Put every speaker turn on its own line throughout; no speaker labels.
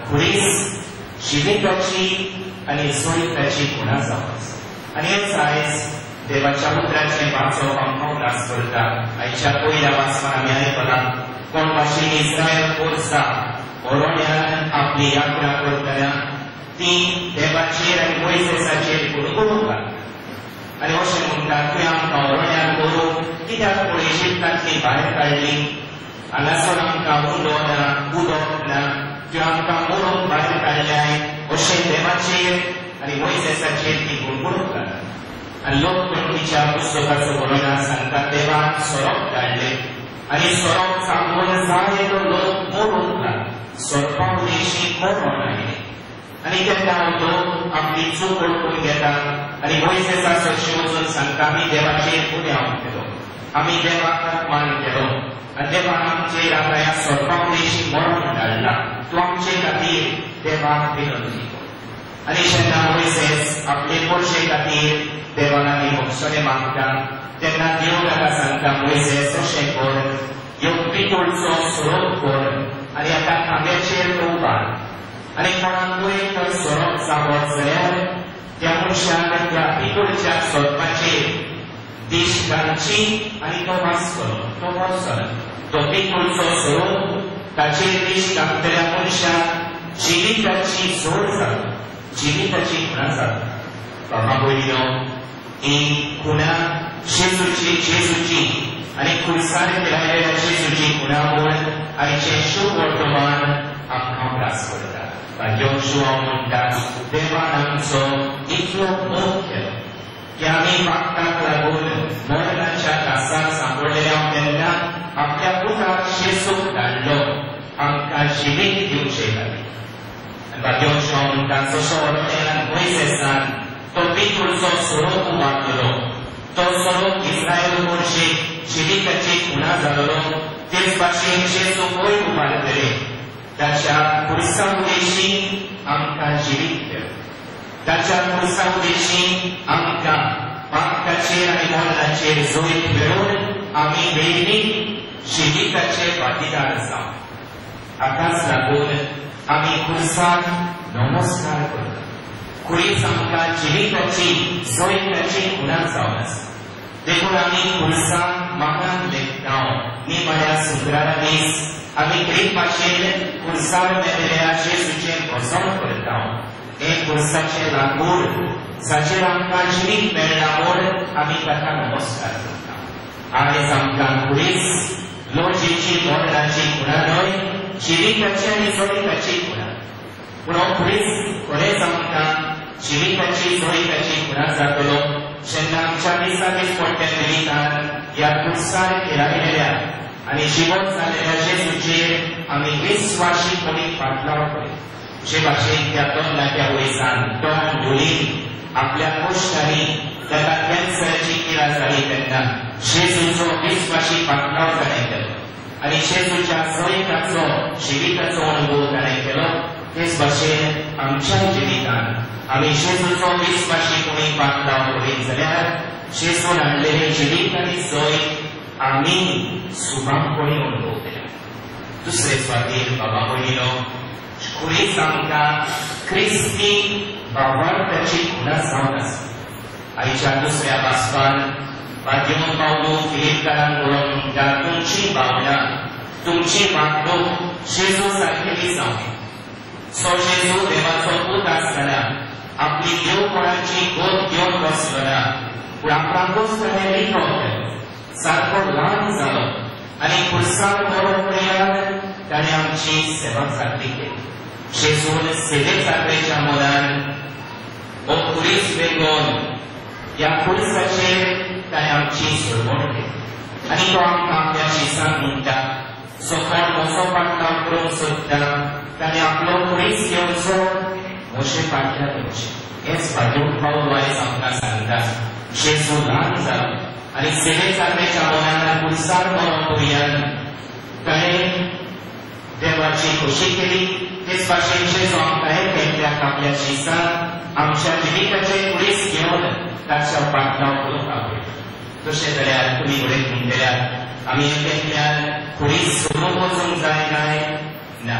खुरीस जिविताची आणि सोयीताची खुणा जावंच आणि हेच आयज देवाच्या उतराचे वाचप आमकां उलास करता आयच्या पयल्या वाचपान आमी आयकलां कोण भाशेन इस्रायल कोर्सा ओरोण्यान आपली यात्रा करतना ती देवाचेर आनी मोइसेसाचेर गुणगुणूंक लागली आनी अशें म्हणटा तुवें आमकां ओरोण्यान करूंक कित्याक पळय इजिप्तांतली भायर काडली हांगासर आमकां उदक ना तुवें आमकां मरूंक भायर काडल्याय अशें देवाचेर आनी मोइसेसाचेर ती गुणगुणूंक लागली आनी लोक पंडीच्या पुस्तकाचो बरोवनार सांगता देवान सोरोप धाडले आनी सोरोप चाबून जायतो लोक मरूंक लागले सोरपा उदेशी मरण आयले आनी तेन्ना लोक आपली चूक वळखून घेता आनी मोइसेसाचो वचून सांगता आमी देवाचेर गुन्यांव केलो आमी देवाक मान केलो आनी देवान आमचेर आतां ह्या सोरपा उदेशी मरण धाडला तूं आमचे खातीर देवाक विनंती कर आनी जेन्ना मोइसेस आपले पोरशे खातीर देवान आनी मोक्षणे मागता तेन्ना देव ताका सांगता मोइसेस अशें कर ह्यो पितूळचो सोरोप कर आनी आतां खांब्याचेर तो उबार आनी कोणाकूय तो सोरोप जावत जाल्यार त्या मनशाक त्या पितूळच्या सोरोपाचेर दिश घालची आनी तो वाचतलो तो वचतलो तो पितूळचो सोरोप ताचेर दिश घालतल्या मनशाक जिविताची जोड जाता जिविताची खुणा जाता बाबा भयणीनो ही खुणा जेजूची आनी खुर्सार केलेल्या जेजूची खुणा म्हूण आयचें शुभ वर्तमान आमकां उलास करता ह्यो हांव म्हणटा देवान आमचो इतलो मोग केलो की आमी वागताक लागून मरणाच्या त्रासाक सांपडलेल्या तेन्ना आपल्या पुताक जेजूक धाडलो आमकां जिवीत दिवचे खातीर ह्यो हांव म्हणटा जसो ओरोण्यान मोइसेसान तो पितूळचो सोरोप उबारलो तो सोरोप इस्रायल मोर्शेक जिविताची खुणा जालोलो तेच भाशेन जेजूकूय उबारतले ताच्या खुर्सा उदेशी आमकां जिवीत केलो ताच्या खुर्सा उदेशी आमकां पापाचेर आनी मरणाचेर जैत मेळोवन आमी वेगळीं जिविताचे वाटेदार जावं हाकाच लागून आमी खुर्साक नमस्कार करता खुरीच आमकां जिविताची जैताची खुणा जावन आसा देखून आमी खुर्साक मागान लेखतांव निमाण्या शुक्रारा दीस आमी ग्रीक भाशेन खुर्सार मेळिल्ल्या जेजूचें भजन करता हे खुर्साचें लाकूड जाचेर आमकां जिवीत मेळ्ळां म्हूण आमी ताका नमस्कार करता आयज आमकां खुरीच लोळजेची मरणाची खुणा न्हय जिविताची आनी जैताची खुणा पूण हो खुरीच खरेंच आमकां जिविताची जैताची खुणा जातलो जेन्ना आमच्या दिसा दीस पडट्या निमितान ह्या खुर्सार खेळायलेल्या आनी जिवंत जाल्लेल्या जेजूचेर आमी विस्वाशीपणी फाटलाव करीत जे भाशेन त्या तोंडाच्या वयसान तोंड धुलीन आपल्या कोश्टांनी ताका कॅन्सराची पिडा जाली तेन्ना जेजूचो विस्वाशी फाटलाव ताणें केलो आनी जेजूच्या जैताचो जिविताचो अनुभव ताणें केलो तेच भाशेन आमच्या जिवितान आमी जेजूचो विस्वाशीपणी फाटलाव करीत जाल्यार जेजून हाडलेलें जिवीत आनी जैत आमी सुभागपणी अनुभव केला दुसरे स्वातीर बाबा भयणीनो खुरीच आमकां क्रिस्ती भावार्थाची खुणा जावन आसा आयच्या दुसऱ्या वाचपान वाद्यमन पावलो फिलिपकारांक बरोवन म्हणटा तुमची भावना तुमची वागणूक जेजू सारकेली जावं सो जेजू देवाचो पूत आसतना आपली देवपणाची गोद घेवन बसलो ना पूण आपणाकूच ताणें लिखो केलो सारको ल्हान जालो आनी खुर्सार मरून पडल्यार ताणें आमची सेवा सारकी केली जेजून सेवे सारकेच्या मनान हो खुरीस वेगोन ह्या खुर्साचेर ताणें आमची सरवण केली आनी तो आमकां आपल्या शिसाक म्हणटा जो कोण म्हजो पाटलाव करूंक सोदता ताणें आपलो खुरीस घेवचो म्हजे फाटल्यान येवचें हेच भाजूक पावलो आयज आमकां सांगता जेजू ल्हान जालो आनी सेवे सारकेच्या मनान खुर्सार मरण पर्यंत ताणें देवाची खोशी केली तेच भाशेन जेजू आमकां हें केल्ल्याक आपल्या शिसाक आमच्या जिविताचे खुरीस घेवन ताच्या पाटलाव करूंक आवडटा तशें जाल्यार तुमी फुडें म्हणटल्यार आमी केल्ल्यान खुरीस सोडून वचूंक जाय काय ना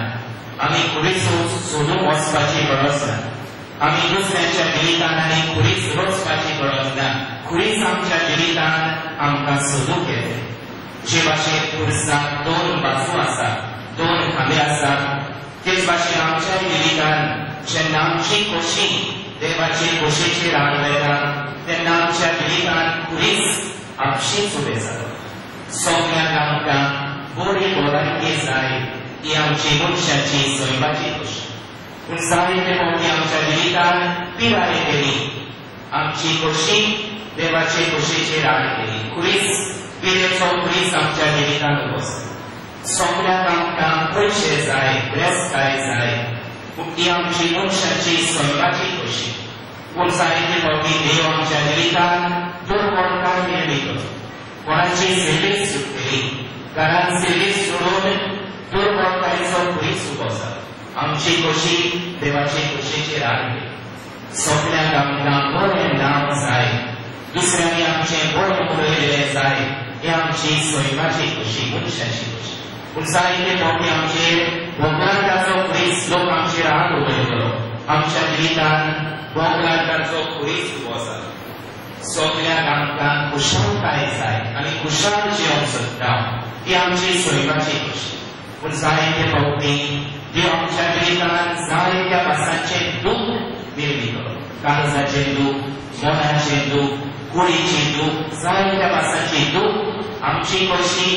आमी खुरीस वचपाची गरज ना. आमी दुसऱ्यांच्या जिवितान आनी खुरीच रचपाची गरज ना. खुरीच आमच्या जिवितान आमकां सोदूंक येते. जे भाशेन खुर्साक दोन बाजू आसा, दोन खांबे आसात, तेच भाशेन आमच्या जिवितान जेन्ना आमची खोशी देवाचे खोशेचेर आदारता तेन्ना आमच्या जिवितान खुरीच आपशीच उबें जाता. सगळ्यांक आमकां बरी भलायकी जाय ही आमची मनशाची सोयबाची खोशी. पूण जायते फावटी आमच्या जिवितान पिराय केली, आमची खोशी देवाचे खोशेचेर आदारली. खुरीच पिरेचो खुरीच आमच्या जिवितान उबो जाता. सगळ्यांक आमकां पयशे जाय, व्यस्ताय जाय, पूण ही आमची मनशाची सोयबाची खोशी. पूण जायते फावटी देव आमच्या जिवितान दुर्बळकाय निर्मित कोणाची सेवेक सुटली, घरान सेवेक सोडून दुर्बळकायेचो खुरीच उबो जाता. आमची खोशी देवाचे खोशेचेर आदारली. सगळ्यांक आमकां बरें नांव जाय, दुसऱ्यांनी आमचें बरें उलयलें जाय, ही आमची सोयबाची खोशी, मनशाची खोशी. पूण जायते फावटी आमचेर भोगलांकाचो खुरीच लोक आमचेर हात उडयतलो. आमच्या जिवितान भोगलांकाचो खुरीच उबो जाता. सगळ्यांक आमकां खुशालकाय जाय आनी खुशाल जिवन सोदता, ही आमची सोयबाची खोशी. पूण जायते फावटी देव आमच्या जिवितान जायत्या भासांचें दूख निर्मित, काळजाचें दूख, मनाचें दूख, कुडीचें दूख, जायत्या भासांचें दूख आमची खोशी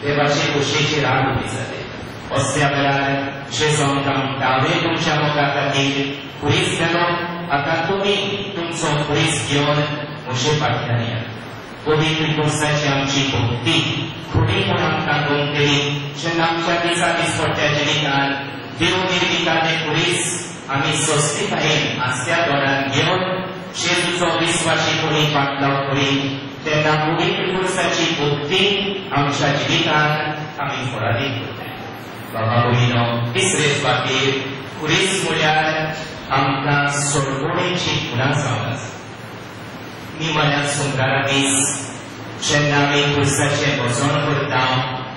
देवाचे खोशेचेर हात उबी जाले. असल्या वेळार जेजू आमकां म्हणटा, हांवें तुमच्या मोगा खातीर खुरीच गेलो, आतां तुमी तुमचो खुरीच घेवन म्हजे फाटल्यान या. पवित्र पुरसाची आमची भक्ती खुडी म्हूण आमकां गुंतली. जेन्ना आमच्या दिसा दिसपट्ट्या जिवितान देव निर्मितालें खुरीच आमी स्वस्तिकायेन आस्त्या तोंडान घेवन जेजूचो विस्वाशीपणी फाटलाव करीत तेन्ना पवित्र पुरसाची भक्ती आमच्या जिवितान आमी फळादीत करता. बाबा भयणो, तिसरे सुवातेर खुरीच म्हळ्यार आमकां सोडवणेची खुणा जावन आसा. निमाण्या सुंदरा दीस जेन्ना आमी खुर्साचें भजन करता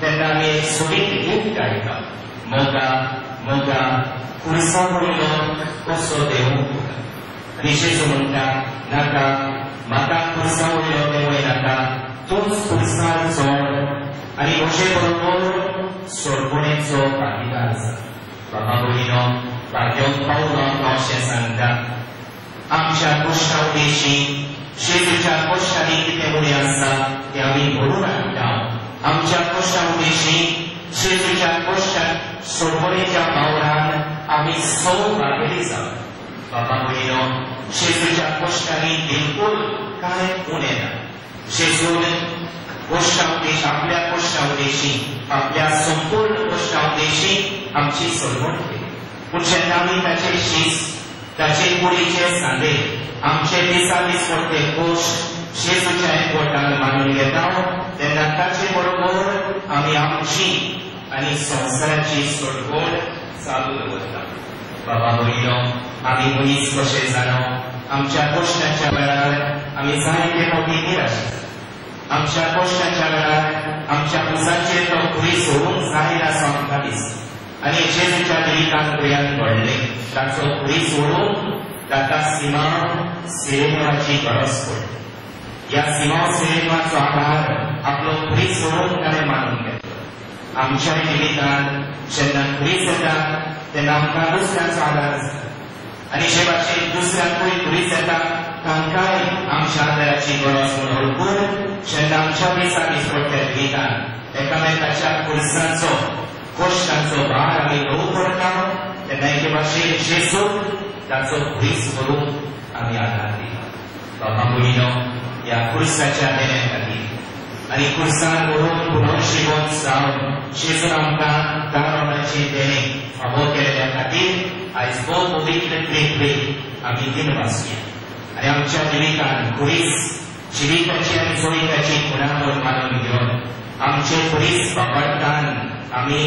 तेन्ना आमी एक सोडीत गीत गायता, मोगा मोगा खुर्सा वयलो कसो देव. आनी जेजू म्हणटा, नाका, म्हाका खुर्सा वयलो देवूय नाका, तूंच खुर्सार चड आनी म्हजे बरोबर सोडवणेचो भागीदार जा. बाबा भयणो, भाग्योक पावलो आमकां अशें सांगता, आमच्या कश्टा उदेशी जेजूच्या कश्टांनी कितें उणें आसा तें आमी भरून हाडटा. आमच्या कश्टा उदेशी जेजूच्या कश्टांत सोडवणेच्या वावरान आमी भागेली जावं. बाबा भयणो, जेजूच्या कश्टांनी बिलकुल कांय उणें ना. जेजून कश्टा उदेश आपल्या कश्टा उदेशी आपल्या संपूर्ण कश्टा उदेशी आमची सोडवण केली. पूण जेन्ना आमी ताचे शीस ताचे कुडीचे सांदे आमचे दिसा दिसपट्टे कश्ट जेजूच्या एकवटान मानून घेता तेन्ना ताचे बरोबर आमी आमची आनी संवसाराची सोडवण चालू दवरता. बाबा भयणो, आमी मनीस कशे जाणो, आमच्या कश्टाच्या वेळार आमी जायते फावटी निराश जाता. आमच्या कश्टाच्या वेळार आमच्या उजाचेर तो खुरी सोडूंक जायना असो आमकां दिसता. आनी जेजूच्या जिवितान गोंयांत घडलें ताचो खुरी सोडून ताका सिमांव सिनेमाची गरज पडली. ह्या सिमांव सिनेमाचो आधार आपलो खुरी सोडून ताणें मानून घेतलो. आमच्या जिवितान जेन्ना खुरी जाता तेन्ना आमकां दुसऱ्याचो आदार जाता. आनी जे भाशेन दुसऱ्यांकूय खुरी जाता तांकांय आमच्या आदाराची गरज म्हूण ओळखून जेन्ना आमच्या दिसा दिसपट्ट्या जिवितान एकामेकाच्या खुर्सांचो कश्टांचो भार आमी घेवूं पडटा तेन्ना एके भाशेन जेजूक ताचो खुरीस करून आमी आदार दिता. बाबा भयणो, ह्या खुर्साच्या देण्या खातीर आनी खुर्सान व्हरून पुनर्जीवन जावन जेजून आमकां काळोखाची देणे फावो केल्ल्या खातीर आयज भोव पवित्र प्रेत आमी दिन वाचुया. आनी आमच्या जिवितान खुरीस जिविताची आनी जोडिताची खुणा म्हणून मानून घेवन आमचे खुरीस बापायतान आमी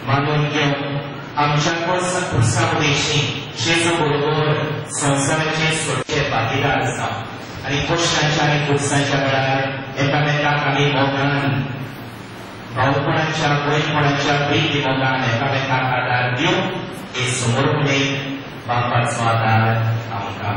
मानून घेवन आमच्या खुर्सा उदेशी जेजू बरोबर संवसाराचे सोडचे भागीदार जावं आनी कश्टांच्या आनी खुर्साच्या वेळार एकामेकाक आमी मोगान भावपणाच्या वयपणाच्या प्रीती मोगान एकामेकाक आदार दिवन हे समोर उडयत बापाचो आदार आमकां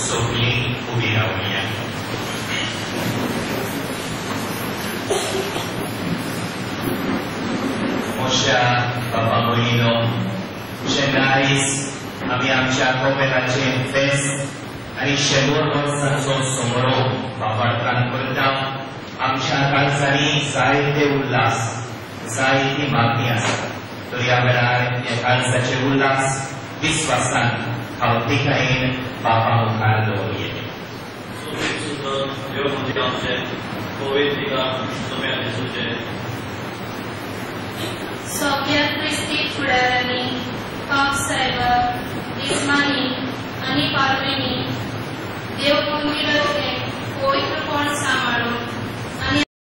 Sopli ubi raumia. Mosia Papa Molino, Shenais, आम्ही आमच्या कोपेराचे फेस्त आणि 100 वर्सांचो समारोह बाबार्थान करता. आमच्या काळजांनी जायते उल्हास, जायती मागणी आसा. तर ह्या वेळार हे काळजाचे उल्हास विस्वासान हावतिकायेन बाबा मुखार दवरये.
देव म्हणजे आमचे पवित्रिका तुमी आदेशुचे
सगळ्या क्रिस्ती फुडाऱ्यांनी पाप साहेब इस्मानी आणि पार्वेनी देव मंदिरात